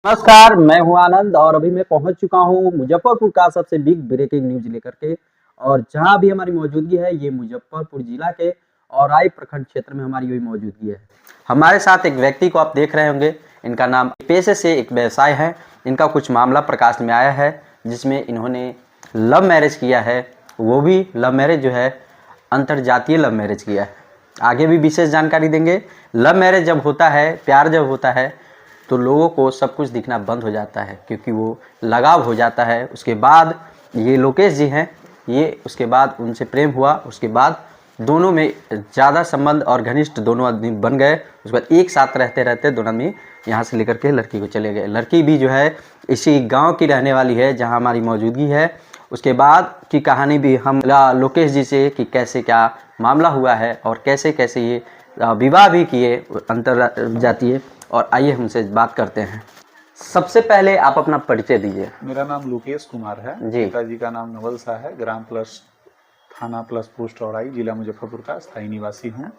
नमस्कार, मैं हूँ आनंद और अभी मैं पहुँच चुका हूँ मुज़फ्फरपुर का सबसे बिग ब्रेकिंग न्यूज़ लेकर के। और जहाँ अभी हमारी मौजूदगी है ये मुज़फ्फरपुर जिला के औराई प्रखंड क्षेत्र में हमारी यही मौजूदगी है। हमारे साथ एक व्यक्ति को आप देख रहे होंगे, इनका नाम पेशे से एक व्यवसाय है। इनका कुछ मामला प्रकाश में आया है जिसमें इन्होंने लव मैरिज किया है, वो भी लव मैरिज जो है अंतरजातीय लव मैरिज किया है। आगे भी विशेष जानकारी देंगे। लव मैरिज जब होता है, प्यार जब होता है तो लोगों को सब कुछ दिखना बंद हो जाता है क्योंकि वो लगाव हो जाता है। उसके बाद ये लोकेश जी हैं, ये उसके बाद उनसे प्रेम हुआ, उसके बाद दोनों में ज़्यादा संबंध और घनिष्ठ दोनों आदमी बन गए। उसके बाद एक साथ रहते रहते दोनों आदमी यहाँ से लेकर के लड़की को चले गए। लड़की भी जो है इसी गांव की रहने वाली है जहाँ हमारी मौजूदगी है। उसके बाद की कहानी भी हम लोकेश जी से कि कैसे क्या मामला हुआ है और कैसे कैसे ये विवाह भी किए अंतरजातीय। और आइए हमसे बात करते हैं। सबसे पहले आप अपना परिचय दीजिए। मेरा नाम लोकेश कुमार है जी। पिताजी का नाम नवल शाह है, ग्राम प्लस थाना प्लस पोस्ट औराई, जिला मुजफ्फरपुर का स्थायी निवासी हूँ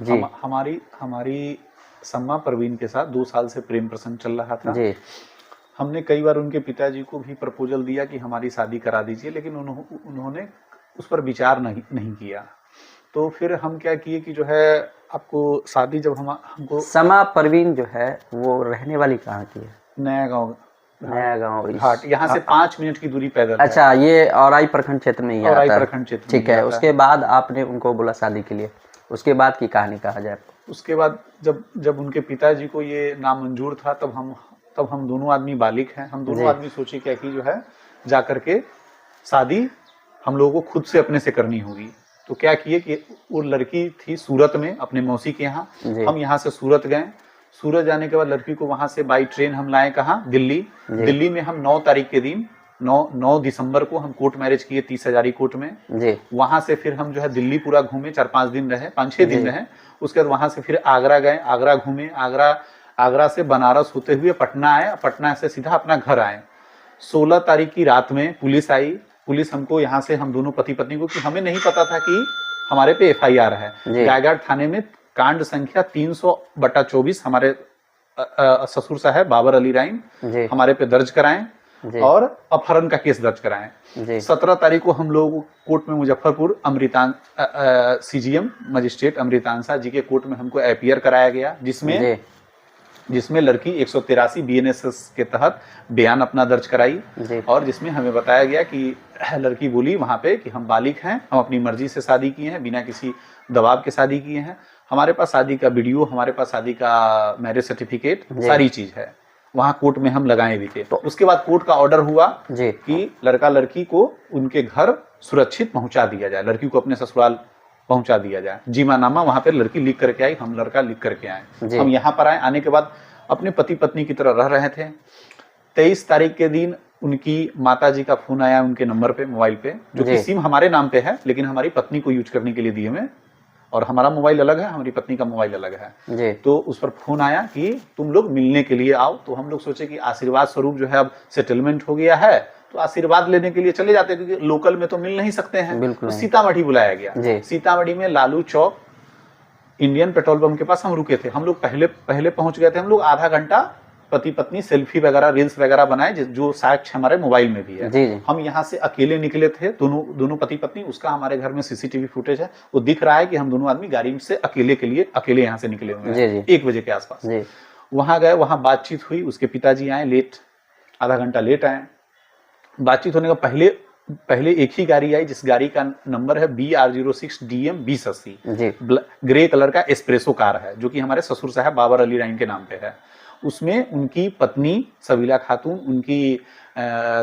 जी। हमारी सम्मा परवीन के साथ 2 साल से प्रेम प्रसंग चल रहा था जी। हमने कई बार उनके पिताजी को भी प्रपोजल दिया कि हमारी शादी करा दीजिए, लेकिन उन्होंने उस पर विचार नहीं किया। तो फिर हम क्या किए कि जो है आपको शादी जब हमको समा परवीन जो है वो रहने वाली कहाँ की है? नया गांव घाट, यहाँ से 5 मिनट की दूरी पैदल अच्छा है। ये औराई प्रखंड क्षेत्र में ही आता है। औराई प्रखंड क्षेत्र ठीक है। उसके बाद आपने उनको बोला शादी के लिए, उसके बाद की कहानी कहा जाए? उसके बाद जब उनके पिताजी को ये नामंजूर था तब हम दोनों आदमी बालिग हैं। हम दोनों आदमी सोचे क्या कि जो है जा करके शादी हम लोगों को खुद से अपने से करनी होगी। तो क्या किए कि वो लड़की थी सूरत में अपने मौसी के यहाँ, हम यहाँ से सूरत गए। सूरत जाने के बाद लड़की को वहां से बाई ट्रेन हम लाए कहाँ, दिल्ली में हम 9 तारीख के दिन 9 दिसंबर को हम कोर्ट मैरिज किए 30 हजारी कोर्ट में जी। वहां से फिर हम जो है दिल्ली पूरा घूमे, 4-5 दिन रहे, 5-6 दिन रहे। उसके बाद वहां से फिर आगरा गए, आगरा घूमे, आगरा से बनारस होते हुए पटना आए, पटना से सीधा अपना घर आए। 16 तारीख की रात में पुलिस आई। पुलिस हमको यहाँ से, हम दोनों पति पत्नी को, कि हमें नहीं पता था कि हमारे पे FIR है। रायगढ़ थाने में कांड संख्या 300/24 हमारे ससुर साहब बाबर अली राइन हमारे पे दर्ज कराएं और अपहरण का केस दर्ज कराएं। 17 तारीख को हम लोग कोर्ट में मुजफ्फरपुर CGM मजिस्ट्रेट अमृतांशा जी के कोर्ट में हमको अपीयर कराया गया, जिसमें लड़की 183 BNSS के तहत बयान अपना दर्ज कराई और जिसमें हमें बताया गया कि लड़की बोली वहां पे कि हम बालिग हैं, हम अपनी मर्जी से शादी किए हैं, बिना किसी दबाव के शादी किए हैं। हमारे पास शादी का वीडियो, हमारे पास शादी का मैरिज सर्टिफिकेट, सारी चीज है। वहां कोर्ट में हम लगाए भी थे। तो उसके बाद कोर्ट का ऑर्डर हुआ कि लड़का लड़की को उनके घर सुरक्षित पहुंचा दिया जाए, लड़की को अपने ससुराल पहुंचा दिया जाए। जीमानामा वहां पे लड़की लिख करके आई, हम लड़का लिख करके आए। हम यहाँ पर आए, आने के बाद अपने पति पत्नी की तरह रह रहे थे। 23 तारीख के दिन उनकी माता जी का फोन आया उनके नंबर पे, मोबाइल पे, जो कि सिम हमारे नाम पे है लेकिन हमारी पत्नी को यूज करने के लिए दिए हुए, और हमारा मोबाइल अलग है, हमारी पत्नी का मोबाइल अलग है। तो उस पर फोन आया कि तुम लोग मिलने के लिए आओ। तो हम लोग सोचे कि आशीर्वाद स्वरूप जो है अब सेटलमेंट हो गया है तो आशीर्वाद लेने के लिए चले जाते, क्योंकि लोकल में तो मिल नहीं सकते हैं। तो सीतामढ़ी बुलाया गया। सीतामढ़ी में लालू चौक इंडियन पेट्रोल पंप के पास हम रुके थे। हम लोग पहले पहुंच गए थे। हम लोग आधा घंटा पति पत्नी सेल्फी वगैरह, रील्स वगैरह बनाए, जो साक्ष्य हमारे मोबाइल में भी है। हम यहाँ से अकेले निकले थे, दोनों पति पत्नी। उसका हमारे घर में CCTV फुटेज है, वो दिख रहा है कि हम दोनों आदमी गाड़ी से अकेले यहाँ से निकले हुए हैं 1 बजे के आसपास। वहां गए, वहां बातचीत हुई। उसके पिताजी आए लेट, आधा घंटा लेट आए। बातचीत होने का पहले एक ही गाड़ी आई, जिस गाड़ी का नंबर है BR06DM 2080, ग्रे कलर का एस्प्रेसो कार है, जो कि हमारे ससुर साहब बाबर अली राइन के नाम पे है। उसमें उनकी पत्नी सबीला खातून, उनकी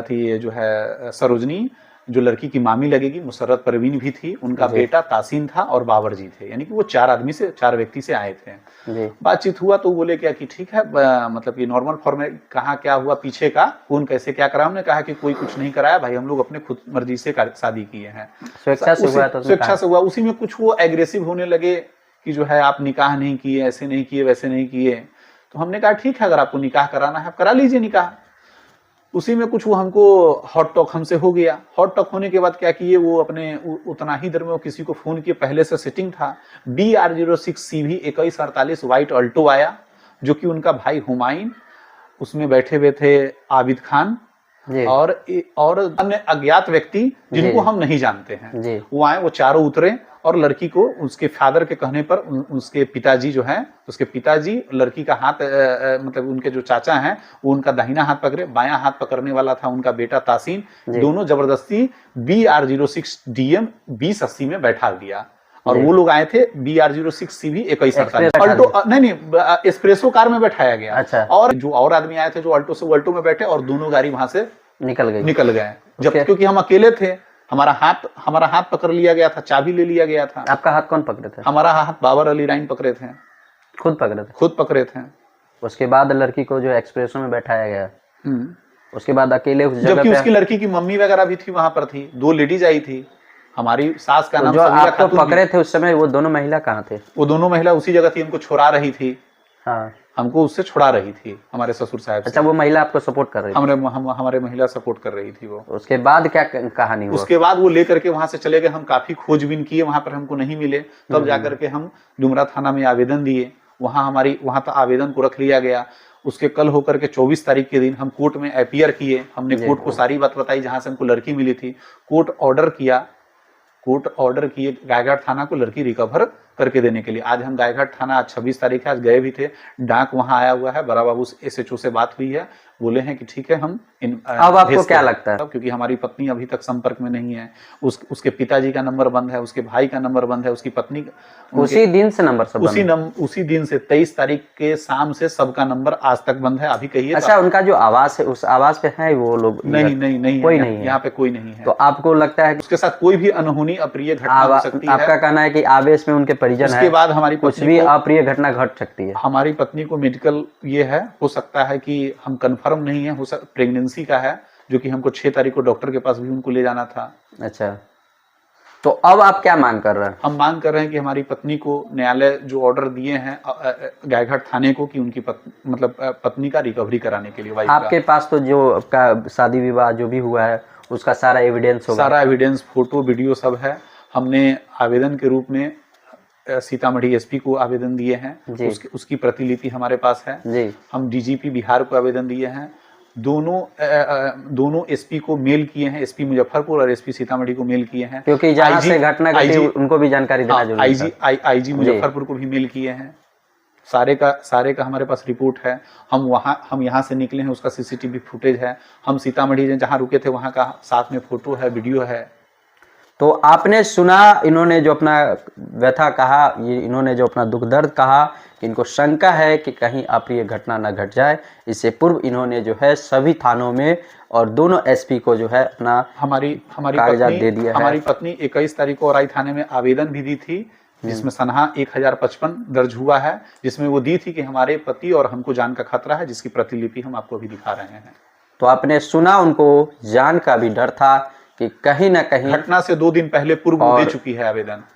थी जो है सरोजनी, जो लड़की की मामी लगेगी, मुसर्रत परवीन भी थी, उनका बेटा तासीन था और बाबर जी थे। यानी कि वो 4 व्यक्ति से आए थे। बातचीत हुआ तो बोले क्या कि ठीक है, मतलब ये नॉर्मल फॉर्मेट, कहाँ क्या हुआ पीछे का, कौन कैसे क्या करा। हमने कहा कि कोई कुछ नहीं कराया भाई, हम लोग अपने खुद मर्जी से शादी किए हैं, स्वेच्छा से हुआ। उसी में कुछ वो एग्रेसिव होने लगे कि जो है आप निकाह नहीं किए, ऐसे नहीं किए, वैसे नहीं किए। तो हमने कहा ठीक है, अगर आपको निकाह कराना है आप करा लीजिए निकाह। उसी में कुछ वो हमको हॉट टॉक हमसे हो गया। हॉट टॉक होने के बाद क्या किए, वो अपने उतना ही देर में वो किसी को फोन किए, पहले से सेटिंग था। BR06CV 2148 व्हाइट अल्टो आया, जो कि उनका भाई हुमायूं उसमें बैठे हुए थे आबिद खान जी और अन्य अज्ञात व्यक्ति जिनको जी हम नहीं जानते हैं। जी वो आए, वो चारों उतरे और लड़की को उसके फादर के कहने पर उसके पिताजी जो हैं, उसके पिताजी लड़की का हाथ मतलब उनके जो चाचा हैं वो उनका दाहिना हाथ पकड़े, बायां हाथ पकड़ने वाला था उनका बेटा तासीन, जी दोनों जबरदस्ती BR06 DM 2080 में बैठा दिया। और जी। वो लोग आए थे BR06 भी 21 एक्सप्रेस अल्टो नहीं एस्प्रेसो कार में बैठाया गया। अच्छा। और जो और आदमी आए थे जो अल्टो से, वो अल्टो में बैठे और दोनों गाड़ी वहां से निकल गए। जब क्योंकि हम अकेले थे, हमारा हाथ पकड़ लिया गया था, चाबी ले लिया गया था। आपका हाथ कौन पकड़े थे? हमारा हाथ बाबर अली राइन पकड़े थे। खुद पकड़े थे? खुद पकड़े थे। उसके बाद लड़की को जो एक्सप्रेसो में बैठाया गया, उसके बाद अकेले उस जगह जबकि पे उसकी लड़की की मम्मी वगैरह भी थी, वहां पर थी, 2 लेडीज आई थी। हमारी सास का तो नाम जो समीरा आपको खातून पकड़े थी। थे उस समय वो दोनों महिला कहाँ थे? वो दोनों महिला उसी जगह थी, हमको छुड़ा रही थी। हाँ। हमको उससे छुड़ा रही थी, हमारे ससुर साहब से। अच्छा, वो महिला आपको सपोर्ट कर रही थी? हमारे महिला सपोर्ट कर रही थी वो। उसके बाद क्या कहानी हुआ? उसके बाद वो लेकर के वहां से चले गए। हम काफी खोजबीन किए, वहां पर हमको नहीं मिले। तब जाकर के हम डुमरा थाना में आवेदन दिए। वहां तो आवेदन को रख लिया गया। उसके कल होकर के 24 तारीख के दिन हम कोर्ट में अपीयर किए। हमने कोर्ट को सारी बात बताई जहां से हमको लड़की मिली थी। कोर्ट ऑर्डर किए गायघाट थाना को लड़की रिकवर करके देने के लिए। आज हम गायघाट थाना, आज 26 तारीख है, आज गए भी थे। डाक वहां आया हुआ है, बड़ा बाबू SHO से बात हुई है, बोले हैं कि ठीक है हम अब आपको क्या लगता है? क्योंकि हमारी पत्नी अभी तक संपर्क में नहीं है। उसके पिताजी का नंबर बंद है, उसके भाई का नंबर बंद है, उसकी पत्नी उसी दिन से नंबर सब उसी दिन से 23 तारीख के शाम से सबका नंबर आज तक बंद है। अभी कहिए। अच्छा, उनका जो आवाज है उस आवाज पे है वो लोग? नहीं कोई नहीं है यहाँ पे, कोई नहीं है। तो आपको लगता है उसके साथ कोई भी अनहोनी अप्रिय घटना हो सकती है? आपका कहना है कि आवेश में उनके परिजन उसके बाद हमारी कुछ भी अप्रिय घटना घट सकती है? हमारी पत्नी को मेडिकल ये है, हो सकता है कि हम कंफर्म नहीं है, प्रेगनेंसी का है, जो कि हमको 6 तारीख को डॉक्टर के पास भी उनको ले जाना था। अच्छा, तो अब आप क्या मांग कर रहे हैं? हम मांग कर रहे हैं कि हमारी पत्नी को न्यायालय जो ऑर्डर दिए हैं गायघाट थाने को, कि उनकी पत्नी का रिकवरी कराने के लिए। आपके पास तो जो आपका शादी विवाह जो भी हुआ है उसका सारा एविडेंस होगा? सारा एविडेंस, फोटो, वीडियो सब है। हमने आवेदन के रूप में सीतामढ़ी SP को आवेदन दिए हैं। उसकी प्रतिलिपि हमारे पास है जी। हम DGP बिहार को आवेदन दिए हैं। दोनों SP को मेल किए हैं, SP मुजफ्फरपुर और SP सीतामढ़ी को मेल किए हैं, क्योंकि जहां से घटना घटी उनको भी जानकारी देना जरूरी है। IG मुजफ्फरपुर को भी मेल किए हैं। सारे का हमारे पास रिपोर्ट है। हम यहाँ से निकले हैं, उसका CCTV फुटेज है। हम सीतामढ़ी जहाँ रुके थे वहाँ का साथ में फोटो है, वीडियो है। तो आपने सुना इन्होंने जो अपना व्यथा कहा, इन्होंने जो अपना दुख दर्द कहा कि इनको शंका है कि कहीं अप्रिय घटना न घट जाए। इससे पूर्व इन्होंने जो है सभी थानों में और दोनों SP को जो है अपना हमारी कागजात दे दिया है। हमारी पत्नी 21 तारीख को औराई थाने में आवेदन भी दी थी, जिसमें सनहा 1055 दर्ज हुआ है, जिसमें वो दी थी कि हमारे पति और हमको जान का खतरा है, जिसकी प्रतिलिपि हम आपको अभी दिखा रहे हैं। तो आपने सुना, उनको जान का भी डर था कि कहीं ना कहीं घटना से 2 दिन पहले पूर्व दे चुकी है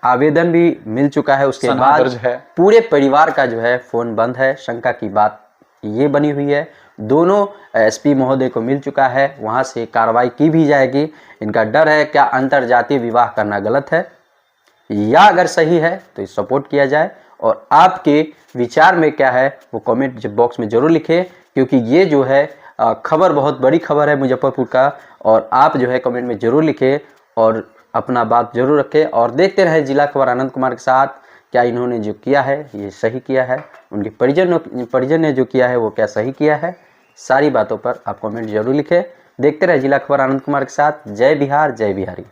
आवेदन भी मिल चुका है। उसके बाद पूरे परिवार का जो है फोन बंद है। शंका की बात ये बनी हुई है। दोनों SP महोदय को मिल चुका है, वहां से कार्रवाई की भी जाएगी। इनका डर है क्या अंतरजातीय विवाह करना गलत है या अगर सही है तो सपोर्ट किया जाए। और आपके विचार में क्या है वो कमेंट बॉक्स में जरूर लिखें, क्योंकि ये जो है खबर बहुत बड़ी खबर है मुजफ्फरपुर का। और आप जो है कमेंट में जरूर लिखें और अपना बात जरूर रखें। और देखते रहे जिला खबर आनंद कुमार के साथ। क्या इन्होंने जो किया है ये सही किया है, उनके परिजन ने जो किया है वो क्या सही किया है, सारी बातों पर आप कमेंट जरूर लिखें। देखते रहे जिला खबर आनंद कुमार के साथ। जय बिहार, जय बिहारी।